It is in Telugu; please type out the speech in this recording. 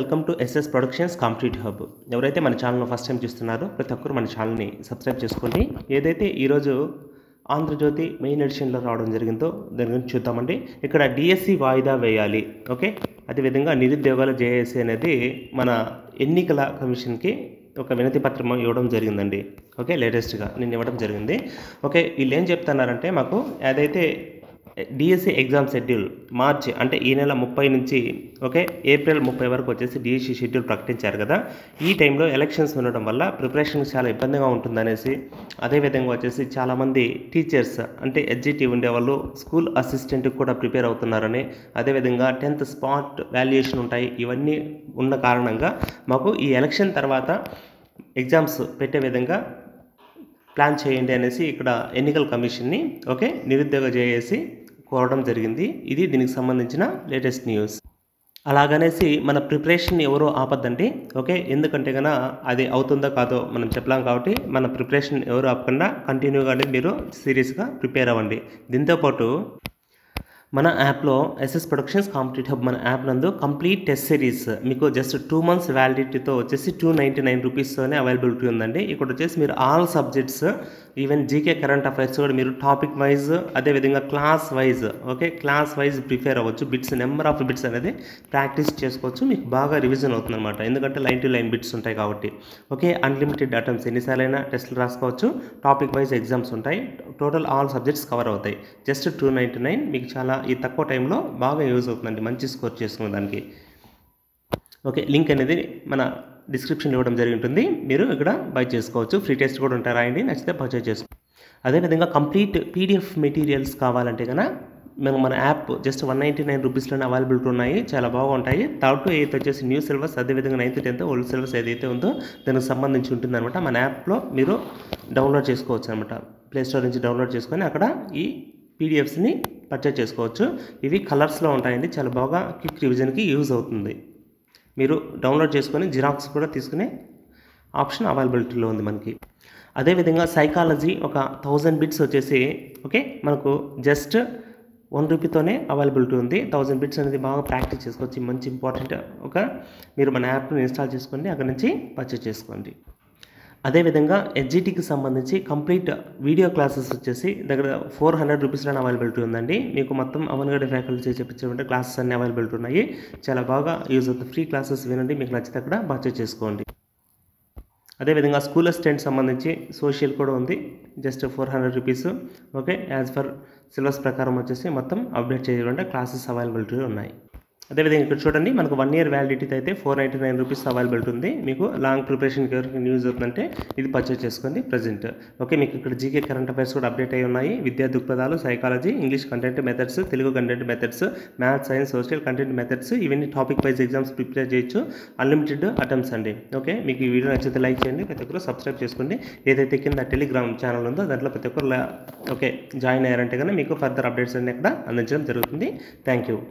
Welcome to SS productions competitive hub. ఎవరైతే మన ఛానల్ను ఫస్ట్ టైం చూస్తున్నారో ప్రతి ఒక్కరు మన ఛానల్ని సబ్స్క్రైబ్ చేసుకోండి. ఏదైతే ఈరోజు ఆంధ్రజ్యోతి మెయిన్ ఎడిషన్లో రావడం జరిగిందో దాని గురించి చూద్దామండి. ఇక్కడ డిఎస్సి వాయిదా వేయాలి, ఓకే. అదేవిధంగా నిరుద్యోగాల జేఏసీ అనేది మన ఎన్నికల కమిషన్కి ఒక వినతి పత్రం ఇవ్వడం జరిగిందండి, ఓకే. లేటెస్ట్గా నేను ఇవ్వడం జరిగింది, ఓకే. వీళ్ళు ఏం చెప్తున్నారంటే మాకు ఏదైతే డిఎస్సి ఎగ్జామ్ షెడ్యూల్ మార్చి అంటే ఈ నెల 30 నుంచి ఓకే ఏప్రిల్ 30 వరకు వచ్చేసి డిఎస్సి షెడ్యూల్ ప్రకటించారు కదా. ఈ టైంలో ఎలక్షన్స్ ఉండడం వల్ల ప్రిపరేషన్ చాలా ఇబ్బందిగా ఉంటుందనేసి, అదేవిధంగా వచ్చేసి చాలామంది టీచర్స్ అంటే ఎడ్జిటీ ఉండేవాళ్ళు స్కూల్ అసిస్టెంట్కి కూడా ప్రిపేర్ అవుతున్నారని, అదేవిధంగా 10th స్పాట్ వాల్యుయేషన్ ఉంటాయి. ఇవన్నీ ఉన్న కారణంగా మాకు ఈ ఎలక్షన్ తర్వాత ఎగ్జామ్స్ పెట్టే విధంగా ప్లాన్ చేయండి అనేసి ఇక్కడ ఎన్నికల కమిషన్ని ఓకే నిరుద్యోగ జేఏసీ కోరడం జరిగింది. ఇది దీనికి సంబంధించిన లేటెస్ట్ న్యూస్. అలాగనేసి మన ప్రిపరేషన్ ఎవరో ఆపద్దండి, ఓకే. ఎందుకంటే కన్నా అది అవుతుందో కాదో మనం చెప్పలేం కాబట్టి మన ప్రిపరేషన్ ఎవరు ఆపకుండా కంటిన్యూగా మీరు సీరియస్గా ప్రిపేర్ అవ్వండి. దీంతోపాటు మన యాప్లో ఎస్ఎస్ ప్రొడక్షన్స్ కాంపిటేటివ్ హబ్ మన యాప్ నందు కంప్లీట్ టెస్ట్ సిరీస్ మీకు జస్ట్ 2 months వ్యాలిడిటీతో వచ్చేసి 299 రూపీస్తోనే అవైలబిలిటీ ఉందండి. ఇక్కడ వచ్చేసి మీరు all subjects even GK current affairs కూడా మీరు టాపిక్ వైజ్ అదేవిధంగా class wise okay class wise prepare అవ్వచ్చు. బిట్స్ నెంబర్ ఆఫ్ బిట్స్ అనేది ప్రాక్టీస్ చేసుకోవచ్చు, మీకు బాగా రివిజన్ అవుతుంది అనమాట. ఎందుకంటే లైన్ టు లైన్ బిట్స్ ఉంటాయి కాబట్టి ఓకే. అన్లిమిటెడ్ అటెంప్ట్స్ ఎన్నిసార్లైనా టెస్టులు రాసుకోవచ్చు. టాపిక్ వైజ్ ఎగ్జామ్స్ ఉంటాయి. టోటల్ ఆల్ సబ్జెక్ట్స్ కవర్ అవుతాయి. జస్ట్ 299 మీకు చాలా ఈ తక్కువ టైంలో బాగా యూజ్ అవుతుందండి, మంచి స్కోర్ చేసుకునే దానికి, ఓకే. లింక్ అనేది మన డిస్క్రిప్షన్లో ఇవ్వడం జరిగి ఉంటుంది, మీరు ఇక్కడ బై చేసుకోవచ్చు. ఫ్రీ టెస్ట్ కూడా ఉంటాయి, రాయండి, నచ్చితే పర్చేజ్ చేసుకోవచ్చు. అదేవిధంగా కంప్లీట్ పీడిఎఫ్ మెటీరియల్స్ కావాలంటే కన్నా మేము మన యాప్ జస్ట్ 199 రూపీస్లోనే అవైలబిలిటీ ఉన్నాయి, చాలా బాగుంటాయి. 3rd to 8th వచ్చేసి న్యూ సిలబస్, అదేవిధంగా 9th 10th ఓల్డ్ సిలబస్ ఏదైతే ఉందో దానికి సంబంధించి ఉంటుందన్నమాట. మన యాప్లో మీరు డౌన్లోడ్ చేసుకోవచ్చు అనమాట. ప్లేస్టోర్ నుంచి డౌన్లోడ్ చేసుకొని అక్కడ ఈ పీడిఎఫ్స్ని పర్చేజ్ చేసుకోవచ్చు. ఇవి కలర్స్లో ఉంటాయండి, చాలా బాగా క్విక్ రివిజన్కి యూజ్ అవుతుంది. మీరు డౌన్లోడ్ చేసుకొని జిరాక్స్ కూడా తీసుకునే ఆప్షన్ అవైలబిలిటీలో ఉంది మనకి. అదేవిధంగా సైకాలజీ ఒక 1000 బిట్స్ వచ్చేసి ఓకే మనకు జస్ట్ 1 రూపీతోనే అవైలబిలిటీ ఉంది. 1000 బిట్స్ అనేది బాగా ప్రాక్టీస్ చేసుకోవచ్చు, మంచి ఇంపార్టెంట్ ఒక మీరు మన యాప్ను ఇన్స్టాల్ చేసుకోండి, అక్కడ నుంచి పర్చేజ్ చేసుకోండి. అదేవిధంగా ఎడ్జిటీకి సంబంధించి కంప్లీట్ వీడియో క్లాసెస్ వచ్చేసి దగ్గర 400 రూపీస్లోనే అవైలబిలిటీ ఉందండి. మీకు మొత్తం అవనగడ్డ ఫ్యాకల్టీ చెప్పించే క్లాసెస్ అన్ని అవైలబిలిటీ ఉన్నాయి, చాలా బాగా యూజ్ అవుతుంది. ఫ్రీ క్లాసెస్ వినండి, మీకు నచ్చితే అక్కడ పర్చేజ్ చేసుకోండి. అదేవిధంగా స్కూల్ అసిస్టెంట్ సంబంధించి సోషల్ కూడా ఉంది, just 400 rupees okay. As for syllabus ప్రకారం వచ్చేసి మొత్తం అప్డేట్ చేయాలంటే క్లాసెస్ అవైలబిలిటీ ఉన్నాయి. అదేవిధంగా ఇక్కడ చూడండి మనకు 1 year వ్యాలిడిటీ అయితే 499 రూపీస్ అవైలబిలిటీ ఉంది. మీకు లాంగ్ ప్రిపరేషన్కి ఎవరికి యూజ్ అవుతుందంటే ఇది పర్చేజ్ చేసుకోండి ప్రజెంట్, ఓకే. మీకు ఇక్కడ జీకే కరెంట్ అఫైర్స్ కూడా అప్డేట్ అయి ఉన్నాయి. విద్యా దృక్పథాలు, psychology, English content methods, Telugu content methods, maths, science, social content methods, ఇవన్నీ టాపిక్ వైజ్ ఎగ్జామ్స్ ప్రిపేర్ చేయొచ్చు. అన్లిమిటెడ్ అటెంప్ట్స్ అండి, ఓకే. మీకు ఈ వీడియో నచ్చితే లైక్ చేయండి, ప్రతి ఒక్కరు సబ్స్క్రైబ్ చేసుకోండి. ఏదైతే కింద టెలిగ్రామ్ ఛానల్ ఉందో దాంట్లో ప్రతి ఒక్కరు ఓకే జాయిన్ అయ్యారంటే కనుక మీకు ఫర్దర్ అప్డేట్స్ అన్ని అక్కడ అందించడం జరుగుతుంది. Thank you.